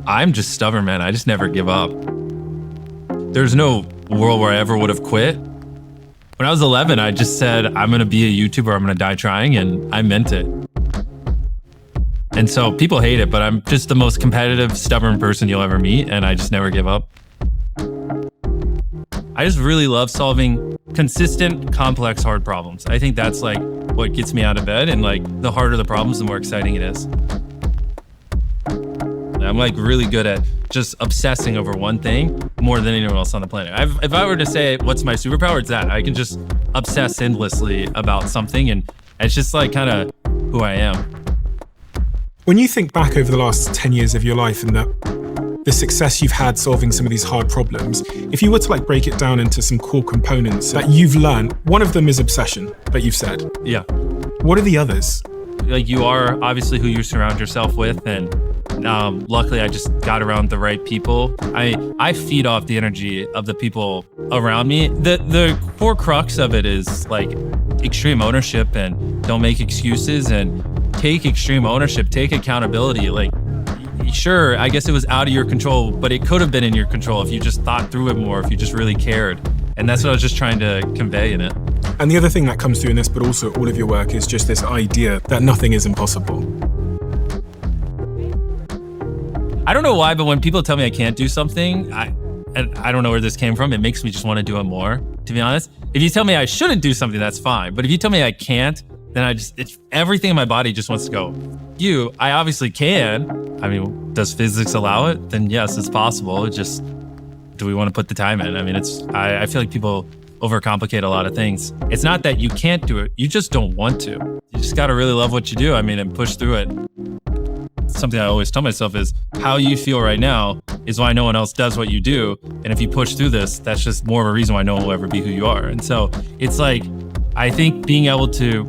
I'm just stubborn, man. I just never give up. There's no world where I ever would have quit. When I was 11, I just said, I'm gonna be a YouTuber, I'm gonna die trying, and I meant it. And so people hate it, but I'm just the most competitive, stubborn person you'll ever meet, and I just never give up. I just really love solving consistent, complex, hard problems. I think that's like what gets me out of bed, and like the harder the problems, the more exciting it is. I'm like really good at just obsessing over one thing more than anyone else on the planet. If I were to say what's my superpower, it's that. I can just obsess endlessly about something, and it's just like kind of who I am. When you think back over the last 10 years of your life and the success you've had solving some of these hard problems, if you were to like break it down into some core components that you've learned, one of them is obsession, that you've said. Yeah. What are the others? Like, you are obviously who you surround yourself with, and luckily I just got around the right people. I feed off the energy of the people around me. The core crux of it is like extreme ownership, and don't make excuses, and take extreme ownership, take accountability. Like, sure, I guess it was out of your control, but it could have been in your control if you just thought through it more, if you just really cared. And that's what I was just trying to convey in it. And the other thing that comes through in this, but also all of your work, is just this idea that nothing is impossible. I don't know why, but when people tell me I can't do something, I don't know where this came from. It makes me just want to do it more, to be honest. If you tell me I shouldn't do something, that's fine. But if you tell me I can't, then everything in my body just wants to go, I obviously can. I mean, does physics allow it? Then yes, it's possible. Just, do we want to put the time in? I mean, I feel like people overcomplicate a lot of things. It's not that you can't do it, you just don't want to. You just got to really love what you do, and push through it. Something I always tell myself is, how you feel right now is why no one else does what you do. And if you push through this, that's just more of a reason why no one will ever be who you are. And so it's like, I think being able to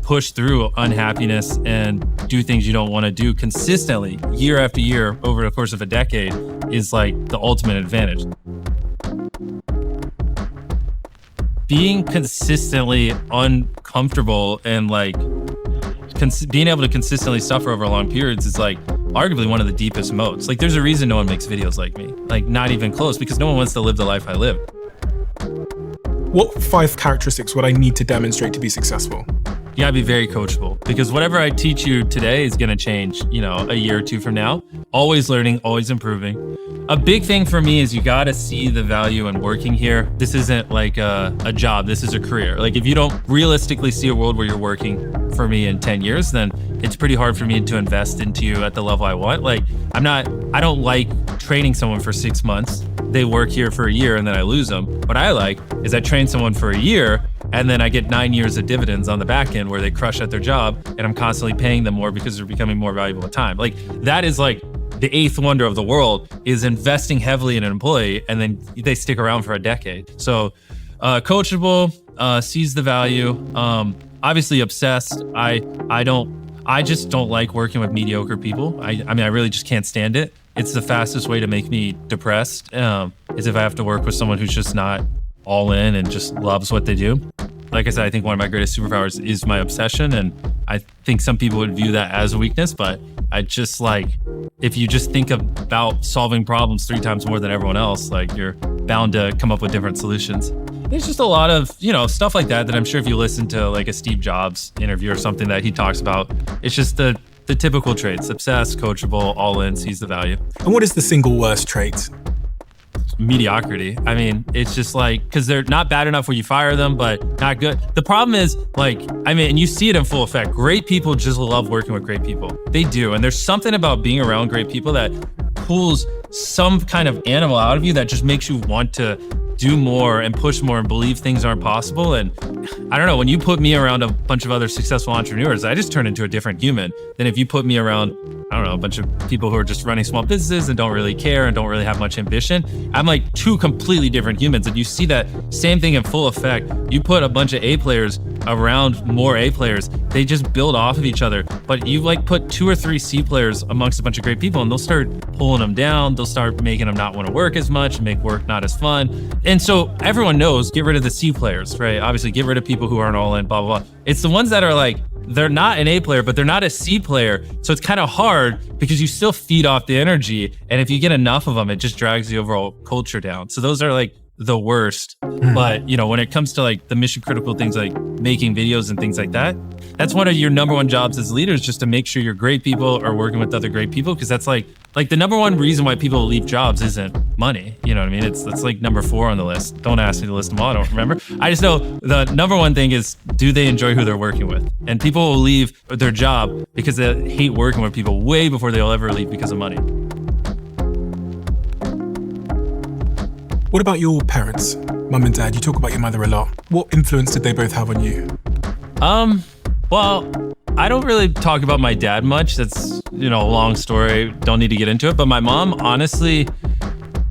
push through unhappiness and do things you don't want to do consistently, year after year, over the course of a decade, is like the ultimate advantage. Being consistently uncomfortable and like being able to consistently suffer over long periods is like arguably one of the deepest moats. Like, there's a reason no one makes videos like me, like not even close, because no one wants to live the life I live. What 5 characteristics would I need to demonstrate to be successful? You gotta be very coachable, because whatever I teach you today is gonna change, a year or two from now. Always learning, always improving. A big thing for me is you gotta see the value in working here. This isn't like a job, this is a career. Like, if you don't realistically see a world where you're working for me in 10 years, then it's pretty hard for me to invest into you at the level I want. Like, I don't like training someone for 6 months. They work here for a year and then I lose them. What I like is I train someone for a year and then I get 9 years of dividends on the back end where they crush at their job, and I'm constantly paying them more because they're becoming more valuable with time. Like, that is like the 8th wonder of the world, is investing heavily in an employee and then they stick around for a decade. So coachable, sees the value, obviously obsessed. I just don't like working with mediocre people. I really just can't stand it. It's the fastest way to make me depressed, is if I have to work with someone who's just not all in and just loves what they do. Like I said, I think one of my greatest superpowers is my obsession, and I think some people would view that as a weakness, but I just like, if you just think about solving problems 3 times more than everyone else, like, you're bound to come up with different solutions. There's just a lot of, stuff like that I'm sure if you listen to like a Steve Jobs interview or something that he talks about, it's just the typical traits: obsessed, coachable, all in, sees the value. And what is the single worst trait? Mediocrity. It's just like, because they're not bad enough where you fire them, but not good. The problem is, and you see it in full effect. Great people just love working with great people. They do. And there's something about being around great people that pulls some kind of animal out of you that just makes you want to do more and push more and believe things aren't possible. And I don't know, when you put me around a bunch of other successful entrepreneurs, I just turn into a different human than if you put me around, a bunch of people who are just running small businesses and don't really care and don't really have much ambition. I'm like 2 completely different humans. And you see that same thing in full effect. You put a bunch of A players around more A players, they just build off of each other. But you put 2 or 3 C players amongst a bunch of great people, and they'll start pulling them down. They'll start making them not want to work as much, make work not as fun. And so everyone knows, get rid of the C players, right? Obviously, get rid of people who aren't all in, blah, blah, blah. It's the ones that are like they're not an A player, but they're not a C player. So it's kind of hard because you still feed off the energy. And if you get enough of them, it just drags the overall culture down. So those are like the worst. But you know, when it comes to like the mission critical things like making videos and things like that, that's one of your number one jobs as leaders, just to make sure you're great people or working with other great people. Because that's like the number one reason why people leave jobs isn't money. You know what I mean? It's like number 4 on the list. Don't ask me to list them all. I don't remember. I just know the number one thing is, do they enjoy who they're working with? And people will leave their job because they hate working with people way before they'll ever leave because of money. What about your parents, mum and dad? You talk about your mother a lot. What influence did they both have on you? Well, I don't really talk about my dad much. That's, you know, a long story. Don't need to get into it. But my mom, honestly,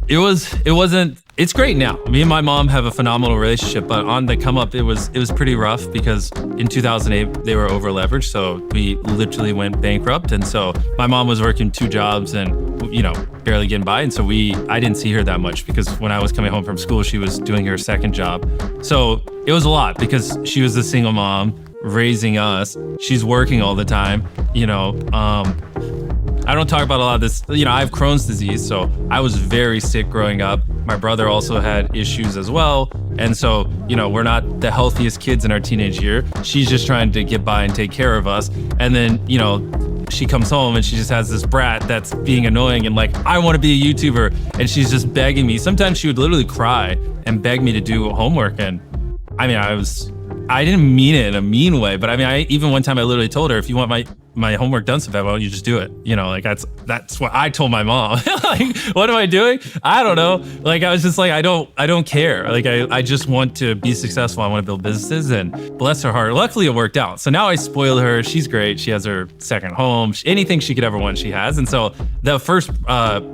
it's great now. Me and my mom have a phenomenal relationship, but on the come up, it was pretty rough because in 2008, they were over leveraged. So we literally went bankrupt. And so my mom was working 2 jobs and, you know, barely getting by. And so I didn't see her that much because when I was coming home from school, she was doing her second job. So it was a lot because she was a single mom raising us. She's working all the time, you know. I don't talk about a lot of this. You know, I have Crohn's disease, so I was very sick growing up. My brother also had issues as well. And so, you know, we're not the healthiest kids in our teenage year. She's just trying to get by and take care of us. And then, you know, she comes home and she just has this brat that's being annoying and like, I want to be a YouTuber. And she's just begging me. Sometimes she would literally cry and beg me to do homework. And I mean, I didn't mean it in a mean way, but I mean, even one time I literally told her, if you want my homework done so bad, why don't you just do it? You know, like that's what I told my mom. Like, what am I doing? I don't know. Like, I was just like, I don't care. Like, I just want to be successful. I want to build businesses, and bless her heart. Luckily it worked out. So now I spoil her. She's great. She has her second home. Anything she could ever want, she has. And so the first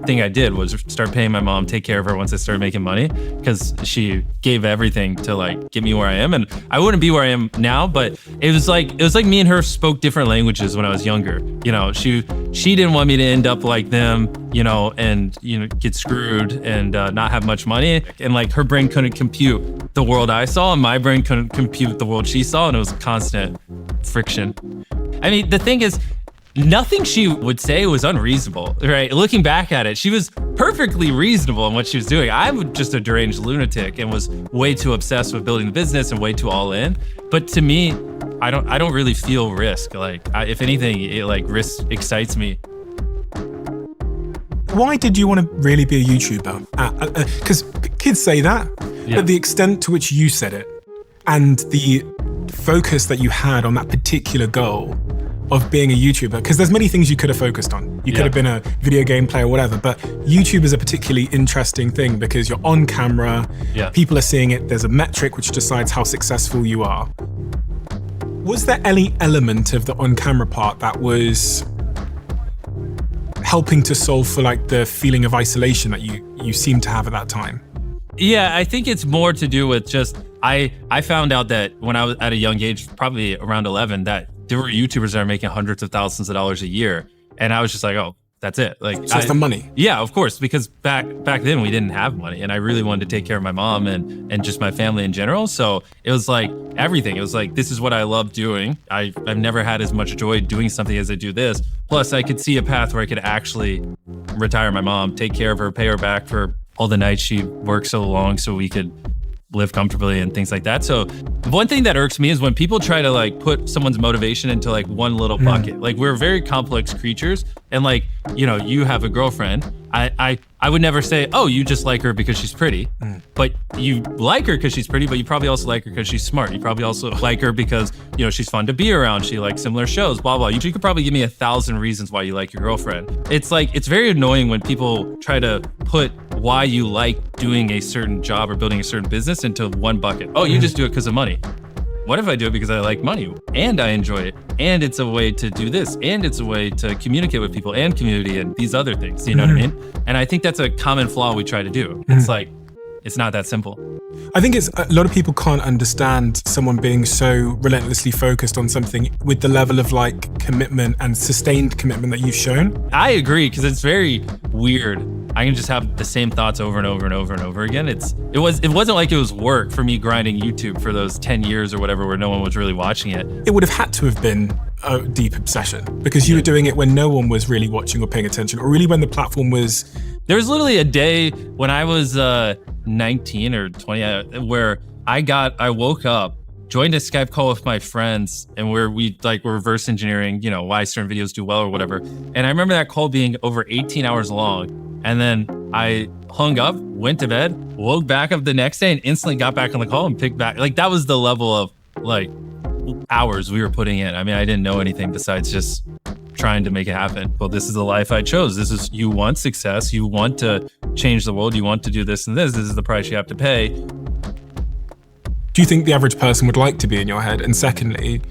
thing I did was start paying my mom, take care of her once I started making money, because she gave everything to like get me where I am. And I wouldn't be where I am now, but it was like me and her spoke different languages when I was younger. You know, she didn't want me to end up like them, you know, and, you know, get screwed and not have much money. And like her brain couldn't compute the world I saw, and my brain couldn't compute the world she saw, and it was constant friction. I mean, the thing is, nothing she would say was unreasonable, right? Looking back at it, she was perfectly reasonable in what she was doing. I'm just a deranged lunatic and was way too obsessed with building the business and way too all in. But to me, I don't really feel risk. Like, if anything, risk excites me. Why did you want to really be a YouTuber? Because kids say that, Yeah. but the extent to which you said it and the focus that you had on that particular goal of being a YouTuber, because there's many things you could have focused on. You could have been a video game player or whatever, but YouTube is a particularly interesting thing because you're on camera, people are seeing it, there's a metric which decides how successful you are. Was there any element of the on-camera part that was helping to solve for like the feeling of isolation that you seemed to have at that time? Yeah, I think it's more to do with just, I found out that when I was at a young age, probably around 11, that there were YouTubers that are making hundreds of thousands of dollars a year. And I was just like, oh, that's it. Like, so it's the money. Yeah, of course, because back then we didn't have money, and I really wanted to take care of my mom and just my family in general. So it was like everything. It was like, this is what I love doing. I've never had as much joy doing something as I do this. Plus, I could see a path where I could actually retire my mom, take care of her, pay her back for all the nights she worked so long so we could live comfortably and things like that. So one thing that irks me is when people try to like put someone's motivation into like one little bucket. Like, we're very complex creatures, and like, you know, you have a girlfriend. I would never say, oh, you just like her because she's pretty, but you like her because she's pretty, but you probably also like her because she's smart. You probably also like her because, you know, she's fun to be around. She likes similar shows, blah, blah. You could probably give me 1,000 reasons why you like your girlfriend. It's like, it's very annoying when people try to put why you like doing a certain job or building a certain business into one bucket. Oh, you just do it because of money. What if I do it because I like money and I enjoy it, and it's a way to do this, and it's a way to communicate with people and community and these other things, you know what I mean? And I think that's a common flaw we try to do. It's like, it's not that simple. I think it's a lot of people can't understand someone being so relentlessly focused on something with the level of like commitment and sustained commitment that you've shown. I agree, because it's very weird I can just have the same thoughts over and over and over and over again. It wasn't like it was work for me grinding YouTube for those 10 years or whatever where no one was really watching it. It would have had to have been a deep obsession because you were doing it when no one was really watching or paying attention, or really when the platform was... There was literally a day when I was 19 or 20 where I woke up, joined a Skype call with my friends, and where we were reverse engineering, why certain videos do well or whatever. And I remember that call being over 18 hours long. And then I hung up, went to bed, woke back up the next day, and instantly got back on the call and picked back. That was the level of hours we were putting in. I mean, I didn't know anything besides just trying to make it happen. Well, this is the life I chose. You want success, you want to change the world, you want to do this and this is the price you have to pay. Do you think the average person would like to be in your head? And secondly,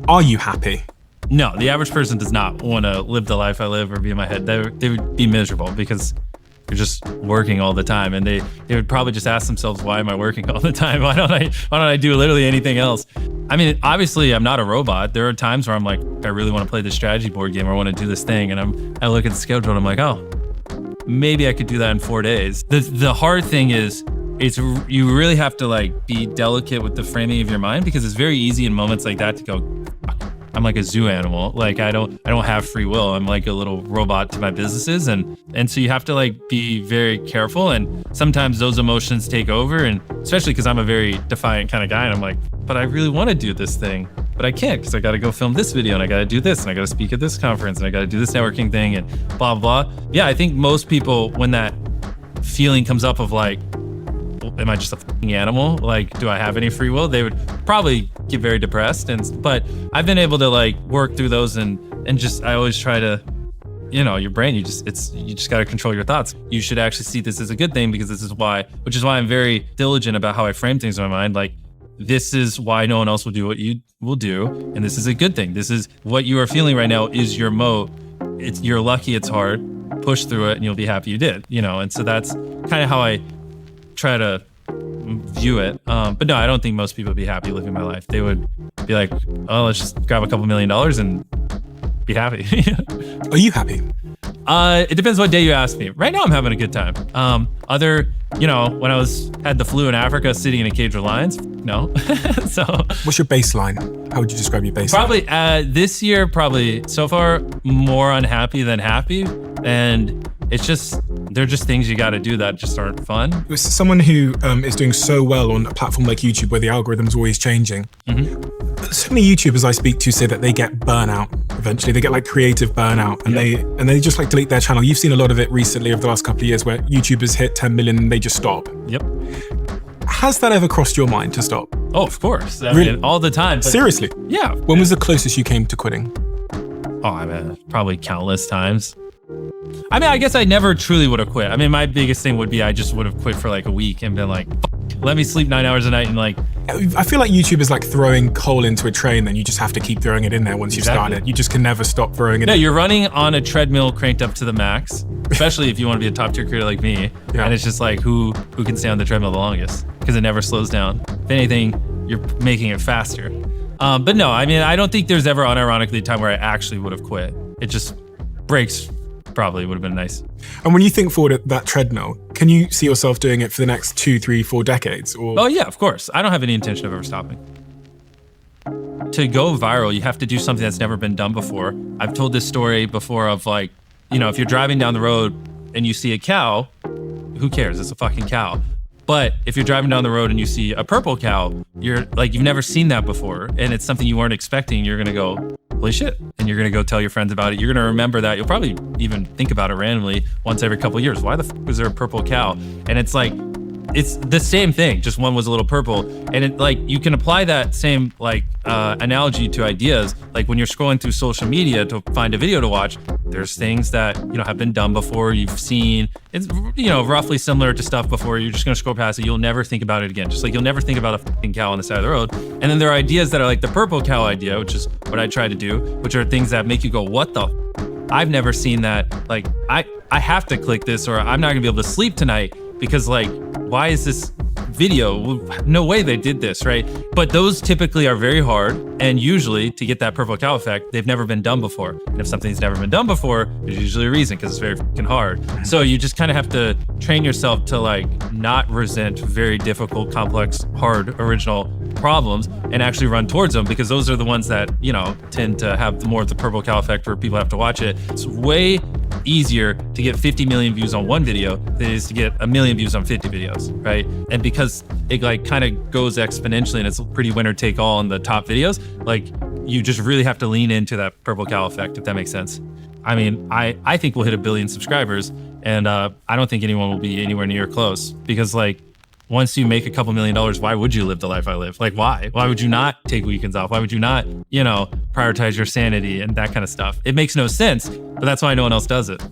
are you happy? No, the average person does not want to live the life I live or be in my head. They would be miserable because you're just working all the time, and they would probably just ask themselves, why am I working all the time? Why don't I do literally anything else? I mean, obviously I'm not a robot. There are times where I'm like, I really want to play this strategy board game or I want to do this thing, and I look at the schedule and I'm like, oh, maybe I could do that in 4 days. The hard thing is, you really have to be delicate with the framing of your mind, because it's very easy in moments like that to go, I'm like a zoo animal. I don't have free will. I'm like a little robot to my businesses. And so you have to be very careful. And sometimes those emotions take over. And especially because I'm a very defiant kind of guy. And I'm like, but I really want to do this thing, but I can't because I got to go film this video and I got to do this and I got to speak at this conference and I got to do this networking thing and blah, blah. Yeah, I think most people, when that feeling comes up of am I just a fucking animal? Do I have any free will? They would probably get very depressed. But I've been able to work through those and just, I always try to, your brain, you just got to control your thoughts. You should actually see this as a good thing, because which is why I'm very diligent about how I frame things in my mind. This is why no one else will do what you will do. And this is a good thing. This is what you are feeling right now is your moat. You're lucky it's hard. Push through it and you'll be happy you did, And so that's kind of how I try to view it. But no, I don't think most people would be happy living my life. They would be like, oh, let's just grab a couple $1 million and be happy. Are you happy? It depends what day you ask me. Right now I'm having a good time. When I had the flu in Africa sitting in a cage with lions, no. So what's your baseline? How would you describe your baseline? Probably this year, so far more unhappy than happy. And it's just, they're just things you got to do that just aren't fun. As someone who is doing so well on a platform like YouTube where the algorithm's always changing, so many YouTubers I speak to say that they get burnout eventually. They get creative burnout and they just delete their channel. You've seen a lot of it recently over the last couple of years where YouTubers hit 10 million and they just stop. Yep. Has that ever crossed your mind to stop? Oh, of course. I mean, all the time. Seriously? Yeah. When was the closest you came to quitting? Oh, I mean, probably countless times. I mean, I guess I never truly would have quit. I mean, my biggest thing would be I just would have quit for a week and been like, let me sleep 9 hours a night and I feel like YouTube is like throwing coal into a train, then you just have to keep throwing it in there once you start it. You just can never stop throwing it in. Yeah, you're running on a treadmill cranked up to the max, especially if you want to be a top tier creator like me. Yeah. And it's just who can stay on the treadmill the longest, because it never slows down. If anything, you're making it faster. But no, I mean, I don't think there's ever unironically a time where I actually would have quit. It just breaks. Probably would have been nice. And when you think forward at that treadmill, can you see yourself doing it for the next 2, 3, 4 decades? Or? Oh yeah, of course. I don't have any intention of ever stopping. To go viral, you have to do something that's never been done before. I've told this story before of if you're driving down the road and you see a cow, who cares? It's a fucking cow. But if you're driving down the road and you see a purple cow, you're you've never seen that before, and it's something you weren't expecting. You're gonna go, holy shit, and you're gonna go tell your friends about it. You're gonna remember that. You'll probably even think about it randomly once every couple of years. Why the fuck was there a purple cow? And it's it's the same thing, just one was a little purple. And it you can apply that same analogy to ideas. When you're scrolling through social media to find a video to watch, there's things that have been done before, you've seen. It's roughly similar to stuff before. You're just gonna scroll past it. You'll never think about it again. Just you'll never think about a fucking cow on the side of the road. And then there are ideas that are the purple cow idea, which is what I try to do, which are things that make you go, what the I've never seen that. I have to click this, or I'm not gonna be able to sleep tonight because why is this video. No way they did this, right? But those typically are very hard. And usually to get that purple cow effect, they've never been done before. And if something's never been done before, there's usually a reason, because it's very fucking hard. So you just kind of have to train yourself to like not resent very difficult, complex, hard, original problems and actually run towards them, because those are the ones that, you know, tend to have more of the purple cow effect where people have to watch it. It's way easier to get 50 million views on one video than it is to get 1 million views on 50 videos, right? And because it like kind of goes exponentially and it's pretty winner take all on the top videos, like you just really have to lean into that purple cow effect, if that makes sense. I mean, I think we'll hit 1 billion subscribers, and I don't think anyone will be anywhere near close, because like once you make a couple $1 million, why would you live the life I live? Like, why? Why would you not take weekends off? Why would you not, you know, prioritize your sanity and that kind of stuff? It makes no sense, but that's why no one else does it.